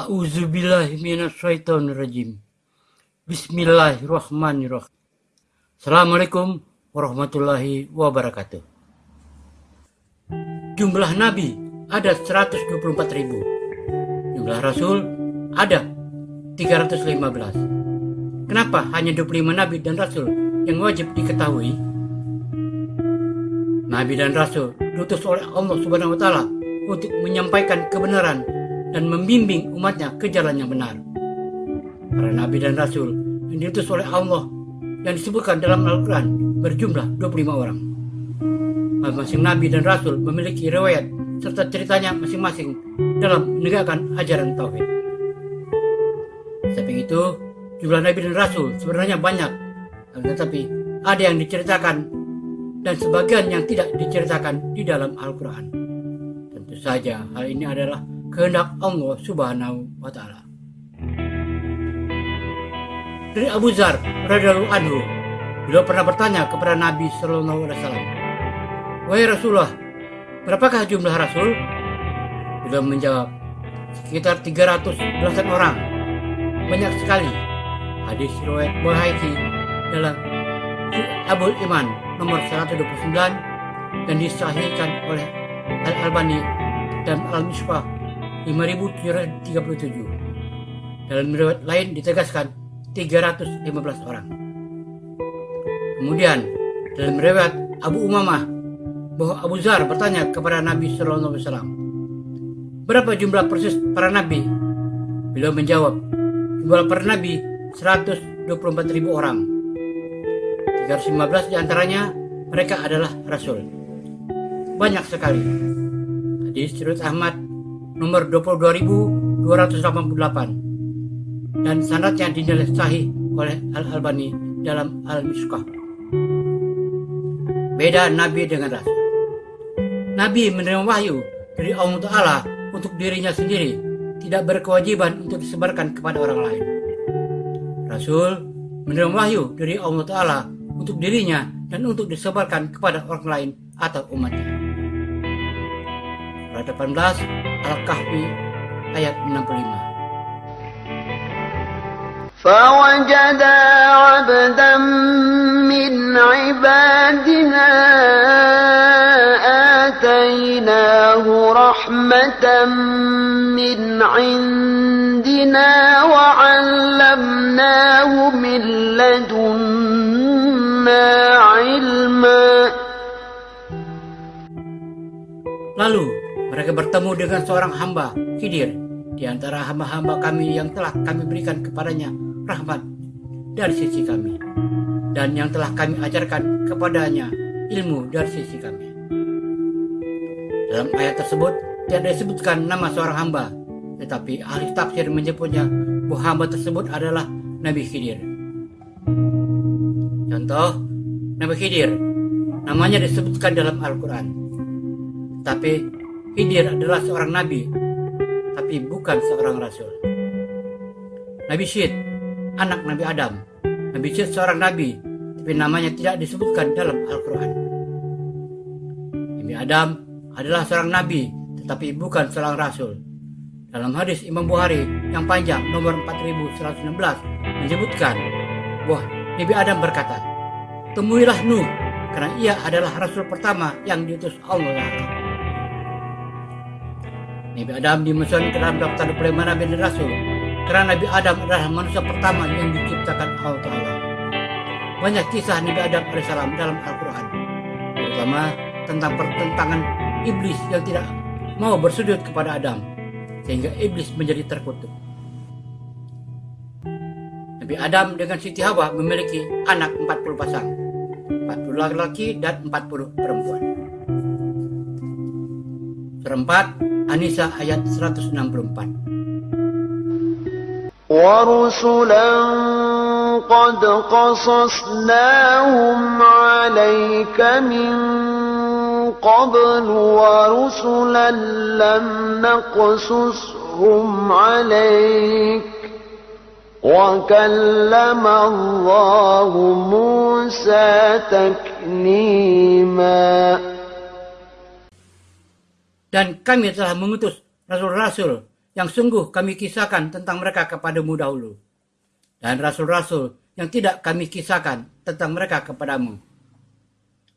A'udzubillahi minasyaitonirrajim. Bismillahirrahmanirrahim. Assalamualaikum warahmatullahi wabarakatuh. Jumlah nabi ada 124.000. Jumlah rasul ada 315. Kenapa hanya 25 nabi dan rasul yang wajib diketahui? Nabi dan rasul diutus oleh Allah Subhanahu wa taala untuk menyampaikan kebenaran dan membimbing umatnya ke jalan yang benar. Para nabi dan rasul yang diutus oleh Allah yang disebutkan dalam Al-Quran berjumlah 25 orang. Masing-masing nabi dan rasul memiliki riwayat serta ceritanya masing-masing dalam menegakkan ajaran tauhid. Samping itu, jumlah nabi dan rasul sebenarnya banyak, tetapi ada yang diceritakan dan sebagian yang tidak diceritakan di dalam Al-Quran. Tentu saja hal ini adalah kehendak Allah Subhanahu wa taala. Dari Abu Dzar radhiyallahu anhu, beliau pernah bertanya kepada Nabi sallallahu alaihi wasallam, "Wahai Rasulullah, berapakah jumlah rasul?" Beliau menjawab, "Sekitar 300 orang. Banyak sekali." Hadis riwayat Bukhari dalam Abul Iman nomor 129 dan disahihkan oleh Al-Albani dan Al-Mishkah 5737. Dalam riwayat lain ditegaskan 315 orang. Kemudian dalam riwayat Abu Umamah bahwa Abu Dzar bertanya kepada Nabi sallallahu alaihi wasallam, "Berapa jumlah persis para nabi?" Beliau menjawab, "Jumlah para nabi 124.000 orang. 315 diantaranya mereka adalah rasul." Banyak sekali. Hadis riwayat Ahmad nomor 22.288 dan sanadnya dinilai sahih oleh Al-Albani dalam Al-Mishkah. Beda nabi dengan rasul. Nabi menerima wahyu dari Allah Ta'ala untuk dirinya sendiri, tidak berkewajiban untuk disebarkan kepada orang lain. Rasul menerima wahyu dari Allah Ta'ala untuk dirinya dan untuk disebarkan kepada orang lain atau umatnya. Surah 18 Al-Kahfi ayat 65. فَوَجَدَ عَبْدًا مِّنْ عِبَادِنَا آتَيْنَاهُ رَحْمَةً مِّنْ عِندِنَا وَعَلَّمْنَاهُ مِن لَّدُنَّا عِلْمًا. Lalu mereka bertemu dengan seorang hamba, Khidir, di antara hamba-hamba kami yang telah kami berikan kepadanya rahmat dari sisi kami, dan yang telah kami ajarkan kepadanya ilmu dari sisi kami. Dalam ayat tersebut tidak disebutkan nama seorang hamba, tetapi ahli tafsir menyebutnya bahwa hamba tersebut adalah Nabi Khidir. Contoh, Nabi Khidir namanya disebutkan dalam Al-Quran, tapi Khidir adalah seorang nabi, tapi bukan seorang rasul. Nabi Syed, anak Nabi Adam. Nabi Syed seorang nabi, tapi namanya tidak disebutkan dalam Al-Quran. Nabi Adam adalah seorang nabi, tetapi bukan seorang rasul. Dalam hadis Imam Bukhari yang panjang nomor 4116 menyebutkan bahwa Nabi Adam berkata, "Temuilah Nuh, karena ia adalah rasul pertama yang diutus Allah." Nabi Adam dimasukkan ke dalam daftar 25 nabi dan rasul karena Nabi Adam adalah manusia pertama yang diciptakan Allah Ta'ala. Banyak kisah Nabi Adam AS dalam Al-Quran, terutama tentang pertentangan iblis yang tidak mau bersujud kepada Adam, sehingga iblis menjadi terkutuk. Nabi Adam dengan Siti Hawa memiliki anak 40 pasang, 40 laki-laki dan 40 perempuan. Surah 4 An-Nisa ayat 164. وَرُسُلًا قَدْ قَصَصْنَاهُمْ عَلَيْكَ مِنْ قَبْلُ وَرُسُلًا لَّمْ نَقْصُصْهُمْ عَلَيْكَ وَكَلَّمَ اللَّهُ مُوسَى تَكْلِيمًا. Dan kami telah mengutus rasul-rasul yang sungguh kami kisahkan tentang mereka kepadamu dahulu, dan rasul-rasul yang tidak kami kisahkan tentang mereka kepadamu.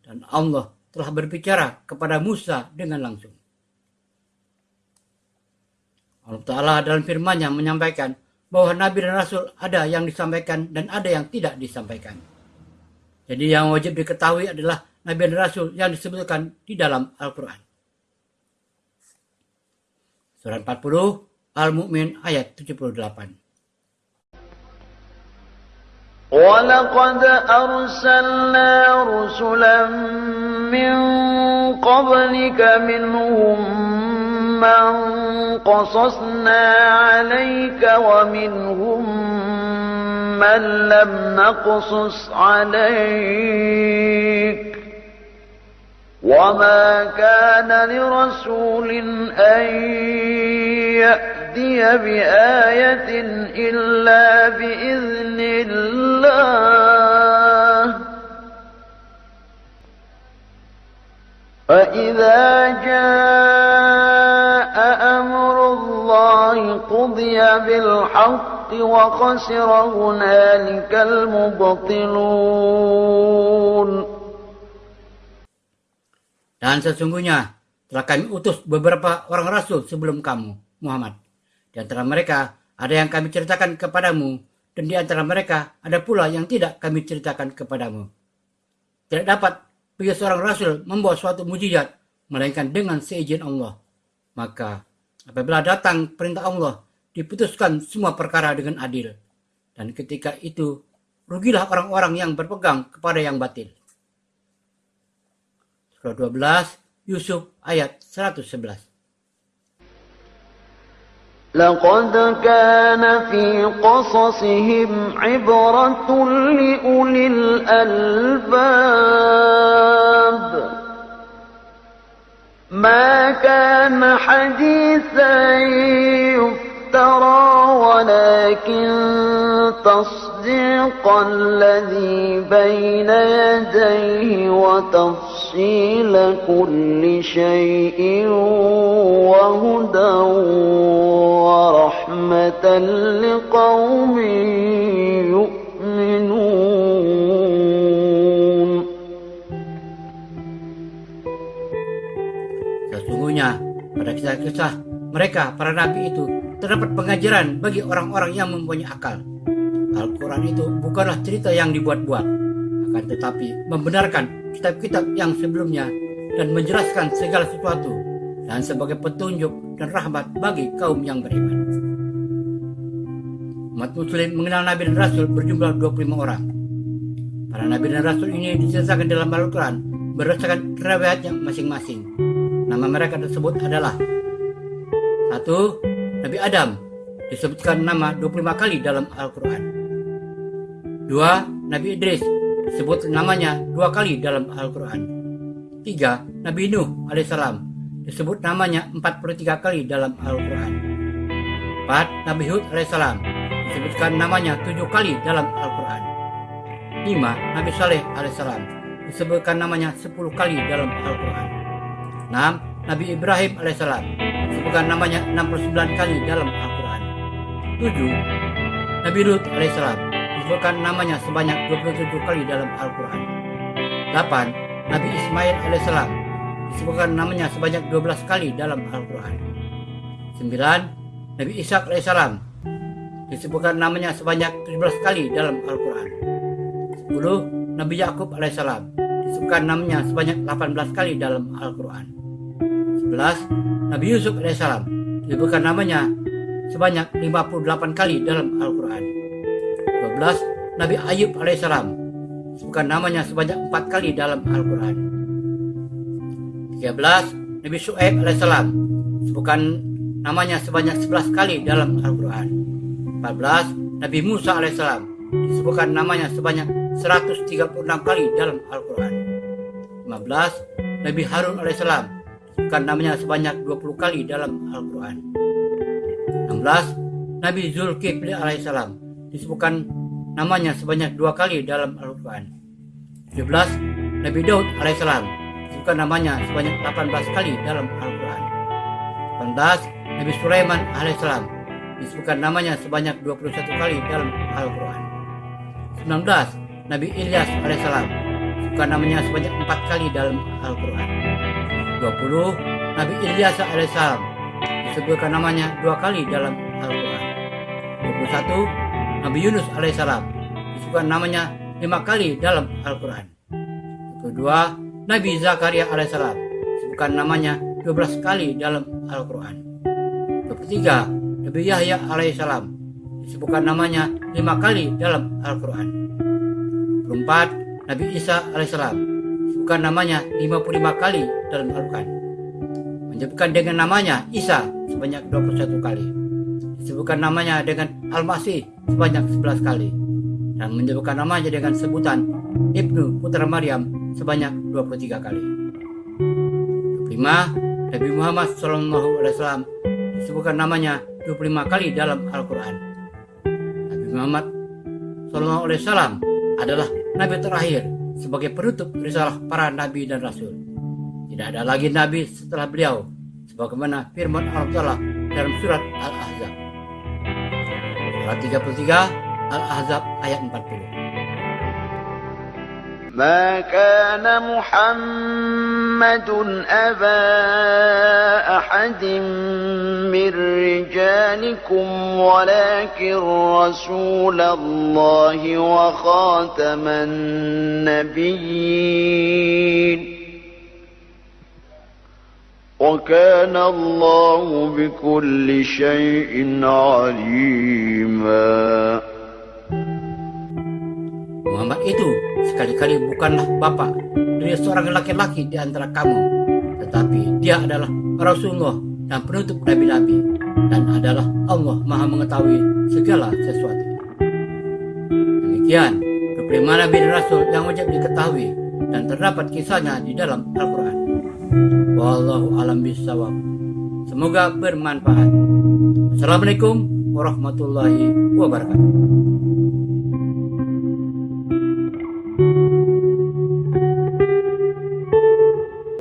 Dan Allah telah berbicara kepada Musa dengan langsung. Allah Ta'ala dalam firman-Nya menyampaikan bahwa Nabi dan Rasul ada yang disampaikan dan ada yang tidak disampaikan. Jadi yang wajib diketahui adalah Nabi dan Rasul yang disebutkan di dalam Al-Quran. Surah 40 Al-Mu'min ayat 78. وَلَقَدْ أَرْسَلْنَا رُسُلًا مِّن قَبْلِكَ مِنْهُم مَّن قَصَصْنَا عَلَيْكَ وَمِنْهُم مَّن لَّمْ نَقْصُصْ عَلَيْكَ وَمَا كَانَ لِرَسُولٍ أَن يَأْتِيَ بِآيَةٍ إِلَّا بِإِذْنِ اللَّهِ فَإِذَا جَاءَ أَمْرُ اللَّهِ قُضِيَ بِالْحَقِّ وَخَسِرَ هُنَالِكَ الْمُبْطِلُونَ. Dan sesungguhnya telah kami utus beberapa orang rasul sebelum kamu, Muhammad. Di antara mereka ada yang kami ceritakan kepadamu, dan di antara mereka ada pula yang tidak kami ceritakan kepadamu. Tidak dapat bagi seorang rasul membawa suatu mujizat, melainkan dengan seizin Allah. Maka apabila datang perintah Allah, diputuskan semua perkara dengan adil. Dan ketika itu, rugilah orang-orang yang berpegang kepada yang batil. Surah 12 Yusuf ayat 111. لقد كان في قصصهم عبرة لأولي الألباب ما كان حديثا يفترى ولكن تصديق الذي بين يديه وتفصيل كل شيء وهدى ورحمة لقوم يؤمنون. Sesungguhnya pada kisah-kisah mereka para nabi itu terdapat pengajaran bagi orang-orang yang mempunyai akal. Al-Quran itu bukanlah cerita yang dibuat-buat, akan tetapi membenarkan kitab-kitab yang sebelumnya dan menjelaskan segala sesuatu dan sebagai petunjuk dan rahmat bagi kaum yang beriman. Umat muslim mengenal Nabi dan Rasul berjumlah 25 orang. Para Nabi dan Rasul ini diceritakan dalam Al-Quran berdasarkan riwayatnya masing-masing. Nama mereka tersebut adalah: 1. Nabi Adam, disebutkan nama 25 kali dalam Al-Quran. 2. Nabi Idris, disebut namanya 2 kali dalam Al-Quran. 3. Nabi Nuh alaihissalam, disebut namanya 43 kali dalam Al-Quran. 4. Nabi Hud alaihissalam, disebutkan namanya 7 kali dalam Al-Quran. 5. Nabi Saleh alaihissalam, disebutkan namanya 10 kali dalam Al-Quran. 6. Nabi Ibrahim alaihissalam, disebutkan namanya 69 kali dalam Al-Quran. 7. Nabi Lut alaihissalam, disebutkan namanya sebanyak 27 kali dalam Al-Quran. 8. Nabi Ismail alaihissalam, disebutkan namanya sebanyak 12 kali dalam Al-Quran. 9. Nabi Ishak alaihissalam, disebutkan namanya sebanyak 17 kali dalam Al-Quran. 10. Nabi Yakub alaihissalam, disebutkan namanya sebanyak 18 kali dalam Al-Quran. 11. Nabi Yusuf alaihissalam, disebutkan namanya sebanyak 58 kali dalam Al-Quran. 12. Nabi Ayub alaihissalam, disebutkan namanya sebanyak 4 kali dalam Al-Quran. 13. Nabi Syuaib alaihissalam, disebutkan namanya sebanyak 11 kali dalam Al-Quran. 14. Nabi Musa alaihissalam, disebutkan namanya sebanyak 136 kali dalam Al-Quran. 15. Nabi Harun alaihissalam, disebutkan namanya sebanyak 20 kali dalam Al-Quran. 16. Nabi Zulkifli alaihissalam, disebutkan namanya sebanyak 2 kali dalam Al-Quran. 17. Nabi Daud alaihissalam, disebutkan namanya sebanyak 18 kali dalam Al-Quran. 18. Nabi Sulaiman alaihissalam disebutkan namanya sebanyak 21 kali dalam Al-Quran. 19. Nabi Ilyas alaihissalam disebutkan namanya sebanyak 4 kali dalam Al-Quran. 20. Nabi Ilyas alaihissalam disebutkan namanya 2 kali dalam Al-Quran. 21. Nabi Yunus alaihissalam disebutkan namanya 5 kali dalam Al-Quran. 22. Nabi Zakaria alaihissalam disebutkan namanya 12 kali dalam Al-Quran. 23. Nabi Yahya alaihissalam disebutkan namanya 5 kali dalam Al-Quran. 24. Nabi Isa alaihissalam disebutkan namanya 55 kali dalam Al-Quran. Menyebutkan dengan namanya Isa sebanyak 21 kali. Disebutkan namanya dengan Al-Masih sebanyak 11 kali. Dan menyebutkan namanya dengan sebutan Ibnu Putra Maryam sebanyak 23 kali. 25. Nabi Muhammad SAW disebutkan namanya 25 kali dalam Al-Quran. Nabi Muhammad SAW adalah Nabi terakhir sebagai penutup risalah para Nabi dan Rasul. Tidak ada lagi Nabi setelah beliau, sebagaimana firman Allah dalam surat Al-Ahzab. Surat 33 Al-Ahzab ayat 40. ما كان محمد أبا أحد من رجالكم ولكن رسول الله وخاتم النبيين وكان الله بكل شيء عليما. Muhammad itu sekali-kali bukanlah bapak dari seorang laki-laki di antara kamu, tetapi dia adalah Rasulullah dan penutup nabi-nabi, dan adalah Allah Maha mengetahui segala sesuatu. Demikian 25 nabi dan rasul yang wajib diketahui dan terdapat kisahnya di dalam Al-Quran. Wallahu alam bisawab. Semoga bermanfaat. Assalamualaikum warahmatullahi wabarakatuh.